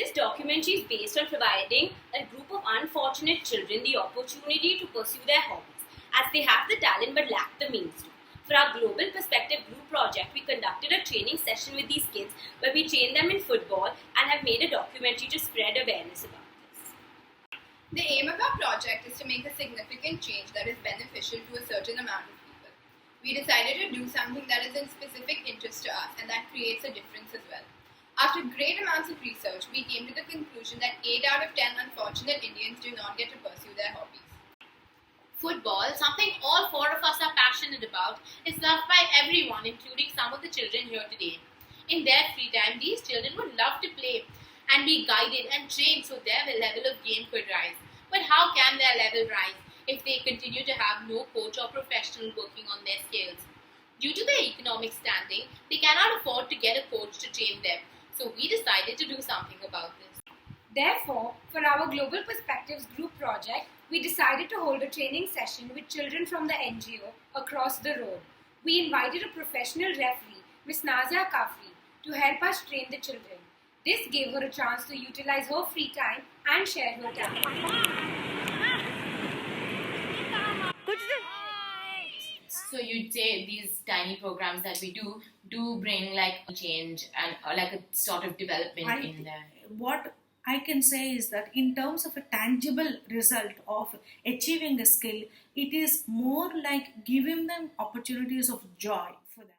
This documentary is based on providing a group of unfortunate children the opportunity to pursue their hobbies, as they have the talent but lack the means to. For our Global Perspective Group project, we conducted a training session with these kids where we trained them in football and have made a documentary to spread awareness about this. The aim of our project is to make a significant change that is beneficial to a certain amount of people. We decided to do something that is in specific interest to us and that creates a difference as well. After great amounts of research, we came to the conclusion that 8 out of 10 unfortunate Indians do not get to pursue their hobbies. Football, something all four of us are passionate about, is loved by everyone, including some of the children here today. In their free time, these children would love to play and be guided and trained so their level of game could rise. But how can their level rise if they continue to have no coach or professional working on their skills? Due to their economic standing, they cannot afford to get a coach to train them. So we decided to do something about this. Therefore, for our Global Perspectives Group project, we decided to hold a training session with children from the NGO across the road. We invited a professional referee, Ms. Nazia Kafri, to help us train the children. This gave her a chance to utilize her free time and share her talent. So you'd say these tiny programs that we do bring like a change and like a sort of development in there. What I can say is that in terms of a tangible result of achieving a skill, it is more like giving them opportunities of joy for them.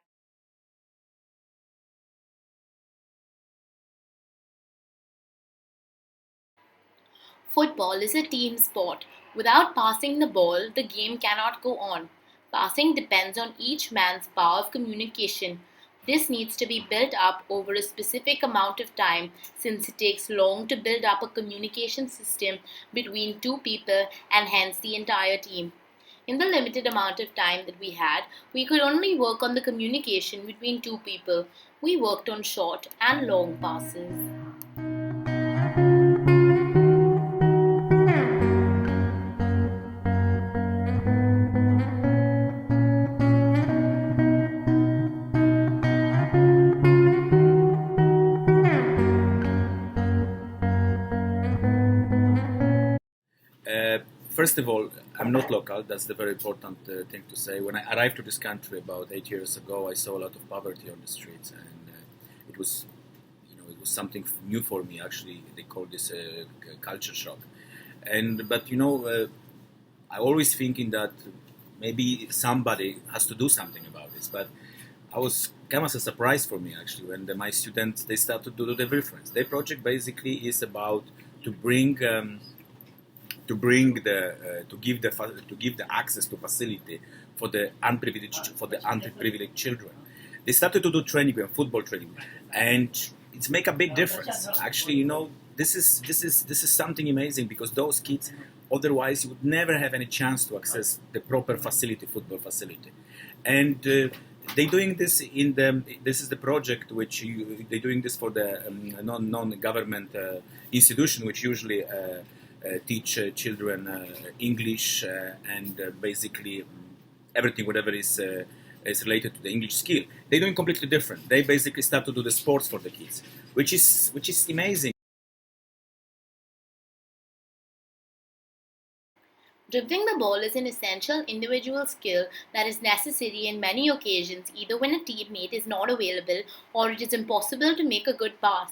Football is a team sport. Without passing the ball, the game cannot go on. Passing depends on each man's power of communication. This needs to be built up over a specific amount of time since it takes long to build up a communication system between two people and hence the entire team. In the limited amount of time that we had, we could only work on the communication between two people. We worked on short and long passes. First of all, I'm not local. That's the very important thing to say. When I arrived to this country about 8 years ago, I saw a lot of poverty on the streets, and it was, it was something new for me. Actually, they call this a culture shock. But I always thinking that maybe somebody has to do something about this. But I was kind of a surprise for me actually when my students they started to do the difference. Their project basically is about to bring. To give the access to facility for the underprivileged children. They started to do training and football training, and it's make a big difference. Actually, this is something amazing because those kids otherwise you would never have any chance to access the proper facility, football facility, and. They're doing this this is the project which they're doing this for the non-government institution which usually teach children English and basically everything whatever is related to the English skill. They're doing completely different. They basically start to do the sports for the kids, which is amazing. Dribbling the ball is an essential individual skill that is necessary in many occasions, either when a teammate is not available or it is impossible to make a good pass.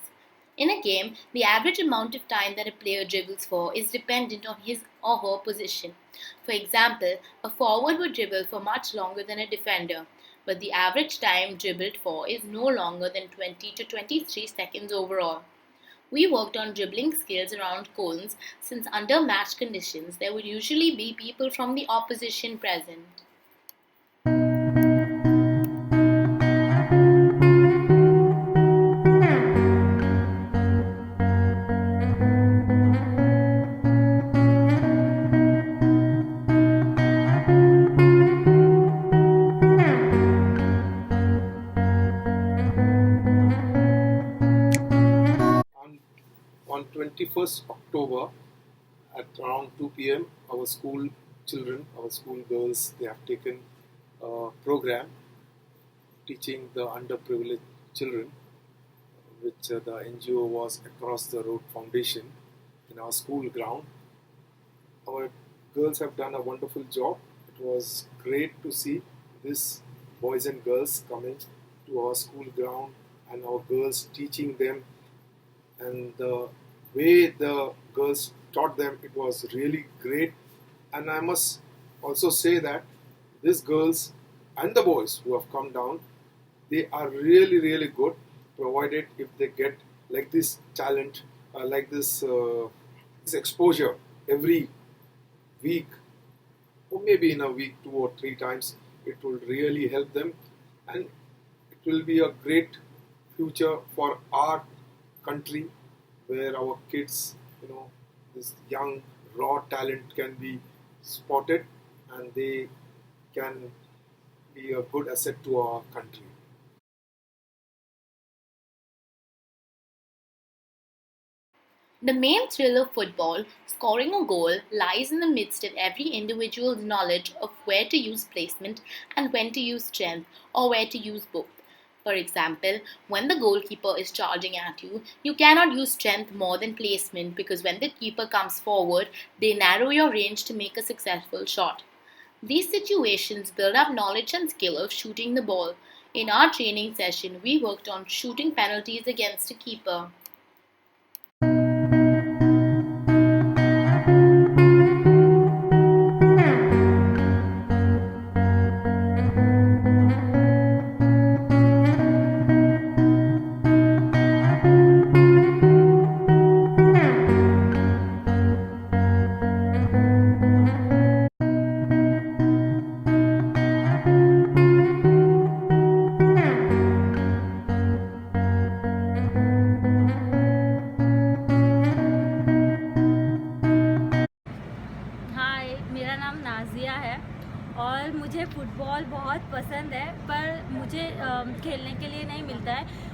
In a game, the average amount of time that a player dribbles for is dependent on his or her position. For example, a forward would dribble for much longer than a defender, but the average time dribbled for is no longer than 20 to 23 seconds overall. We worked on dribbling skills around cones since under match conditions there would usually be people from the opposition present. On 21st October at around 2 p.m., our school children, our school girls, they have taken a program teaching the underprivileged children which the NGO was Across the Road Foundation in our school ground. Our girls have done a wonderful job. It was great to see these boys and girls coming to our school ground and our girls teaching them, and the way the girls taught them, it was really great. And I must also say that these girls and the boys who have come down, they are really really good, provided if they get like this talent, like this exposure every week, or maybe in a week 2 or 3 times. It will really help them, and it will be a great future for our country, where our kids, this young raw talent can be spotted, and they can be a good asset to our country. The main thrill of football, scoring a goal, lies in the midst of every individual's knowledge of where to use placement and when to use strength, or where to use both. For example, when the goalkeeper is charging at you, you cannot use strength more than placement, because when the keeper comes forward, they narrow your range to make a successful shot. These situations build up knowledge and skill of shooting the ball. In our training session, we worked on shooting penalties against a keeper. हाय, मेरा नाम नाज़िया है और मुझे football बहुत पसंद है, पर मुझे खेलने के लिए नहीं मिलता है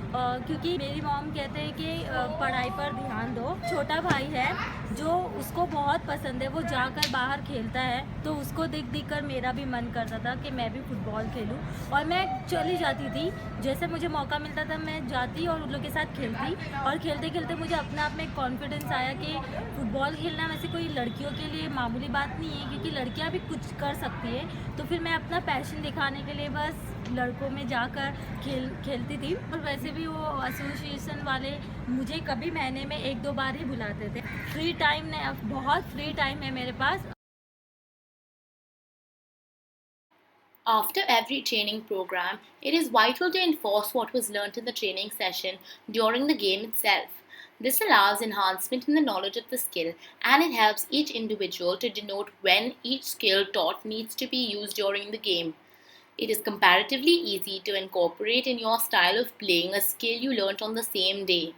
क्योंकि मेरी मॉम कहते हैं कि पढ़ाई पर ध्यान दो। छोटा भाई है जो उसको बहुत पसंद है, वो जाकर बाहर खेलता है, तो उसको देख कर मेरा भी मन करता था कि मैं भी फ़ुटबॉल खेलूं, और मैं चली जाती थी। जैसे मुझे मौका मिलता था मैं जाती और उन लोग के साथ खेलती, और खेलते खेलते मुझे अपने आप में एक कॉन्फिडेंस आया कि फ़ुटबॉल खेलना वैसे कोई लड़कियों के लिए मामूली बात नहीं है, क्योंकि लड़कियां भी कुछ कर सकती है। तो फिर मैं अपना पैशन दिखाने के लिए बस लड़कों में जाकर खेलती थी, और वैसे भी वो एसोसिएशन वाले मुझे कभी महीने में 1-2 बार ही बुलाते थे। फ्री टाइम बहुत फ्री टाइम है मेरे पास। After every training program, it is vital to enforce what was learnt in the training session during the game itself. This allows enhancement in the knowledge of the skill, and it helps each individual to denote when each skill taught needs to be used during the game. It is comparatively easy to incorporate in your style of playing a skill you learnt on the same day.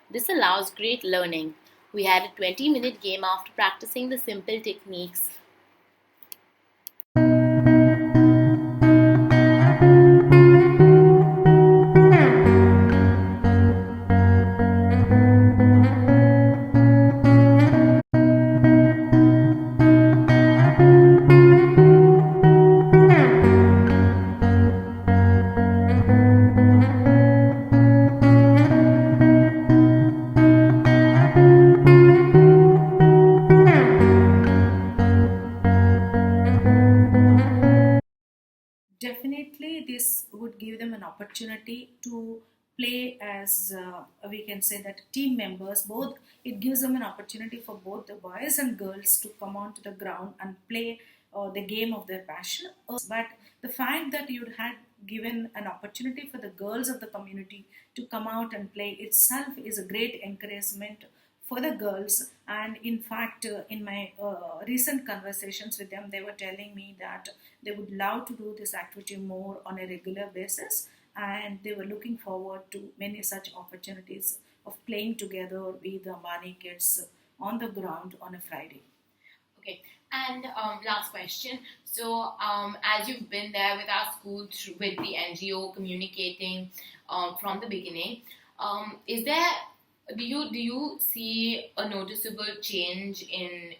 This allows great learning. We had a 20-minute game after practicing the simple techniques. Definitely, this would give them an opportunity to play as we can say that team members. Both, it gives them an opportunity for both the boys and girls to come onto the ground and play the game of their passion. But the fact that you had given an opportunity for the girls of the community to come out and play itself is a great encouragement for the girls. And in fact, in my recent conversations with them, they were telling me that they would love to do this activity more on a regular basis, and they were looking forward to many such opportunities of playing together with the Ambani kids on the ground on a Friday. Okay, and last question. So, as you've been there with our school, with the NGO, communicating from the beginning, is there do you see a noticeable change in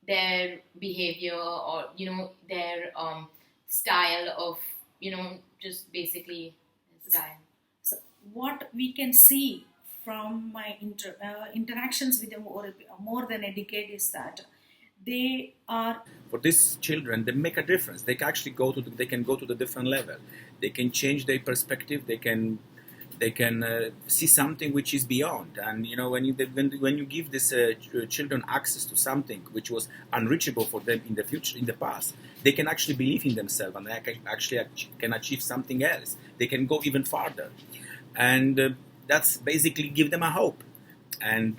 their behavior, or their style of just basically style? So what we can see from my interactions with them over more than a decade is that they are, for these children, they make a difference. They can actually go to the different level. They can change their perspective. They can see something which is beyond. And when you give these children access to something which was unreachable for them in the past, they can actually believe in themselves, and they can achieve something else. They can go even farther, and that's basically give them a hope. And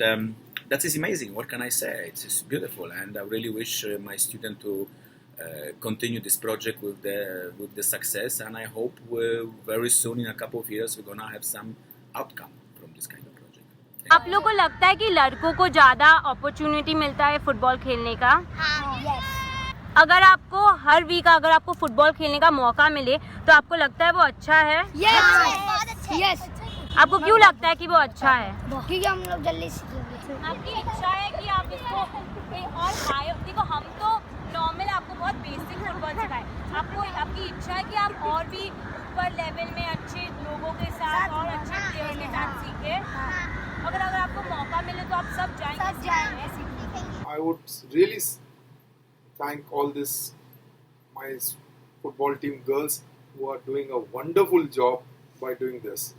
that is amazing. What can I say? It's beautiful, and I really wish my student to continue this project with the success. And I hope very soon, in a couple of years, we're gonna have some outcome from this kind of project. आप लोग को लगता है कि लड़कों को ज़्यादा opportunity मिलता है फुटबॉल खेलने का? अगर आपको हर वीक अगर आपको फुटबॉल खेलने का मौका मिले तो आपको लगता है वो अच्छा है? यस। आपको क्यों लगता है कि वो अच्छा है? क्योंकि हम लोग जल्दी सीखेंगे। आपकी इच्छा है कि आप इसको और हाई, देखो हम तो नॉर्मल आपको बहुत बेसिक फुटबॉल सिखाए, आपकी इच्छा है कि आप और भी ऊपर लेवल में अच्छे लोगों के साथ और अच्छे प्लेयर के साथ सीखें। अगर आपको मौका मिले तो आप सब जाएंगे? I would really thank all my football team girls who are doing a wonderful job by doing this.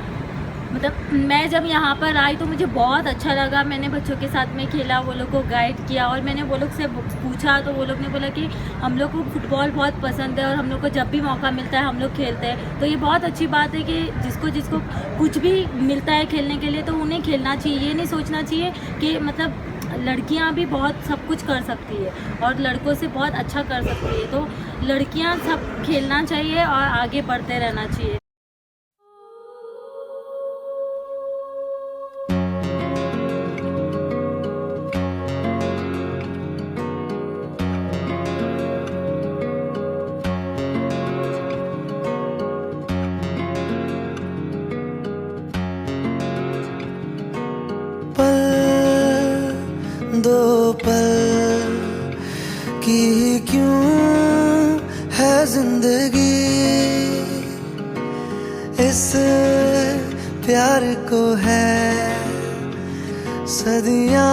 मतलब मैं जब यहाँ पर आई तो मुझे बहुत अच्छा लगा। मैंने बच्चों के साथ में खेला, वो लोग को गाइड किया, और मैंने वो लोग से पूछा तो वो लोग ने बोला कि हम लोग को फुटबॉल बहुत पसंद है और हम लोग को जब भी मौका मिलता है हम लोग खेलते हैं। तो ये बहुत अच्छी बात है कि जिसको कुछ भी मिलता है खेलने के लिए तो उन्हें खेलना चाहिए। ये नहीं सोचना चाहिए कि मतलब लड़कियां भी बहुत सब कुछ कर सकती है और लड़कों से बहुत अच्छा कर सकती है। तो लड़कियां सब खेलना चाहिए और आगे बढ़ते रहना चाहिए। दो पल की क्यों है जिंदगी, इस प्यार को है सदियां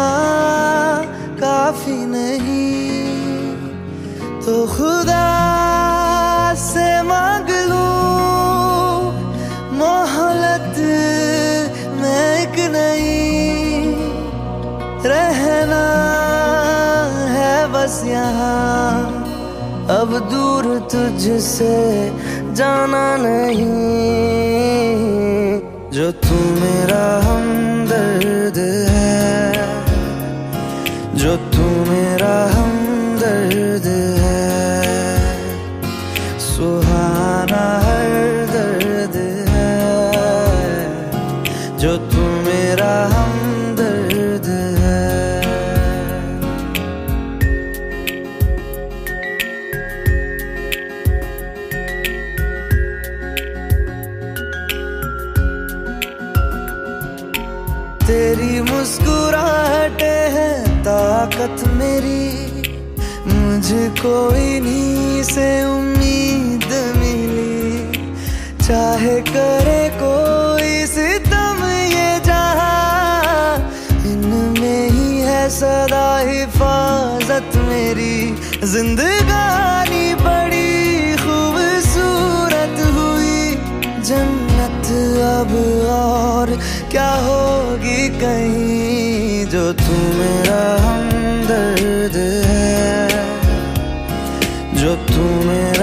काफी नहीं, तो खुदा से मांग लूं मोहलत में एक नहीं, रहना है बस यहाँ, अब दूर तुझसे जाना नहीं। जो तू मेरा हमदर्द है, जो तू मेरा हमदर्द है, सुहाना हर दर्द है, जो तू मेरा हमदर्द है। तेरी मुस्कुराहटें हैं ताकत मेरी, मुझको इन्हीं से उम्मीद मिली, चाहे करे कोई सितम ये जहां, इनमें ही है सदा हिफाजत मेरी। जिंदगानी बड़ी खूबसूरत हुई, जन्नत अब और क्या होगी कहीं, जो तू मेरा हमदर्द है, जो तू मेरा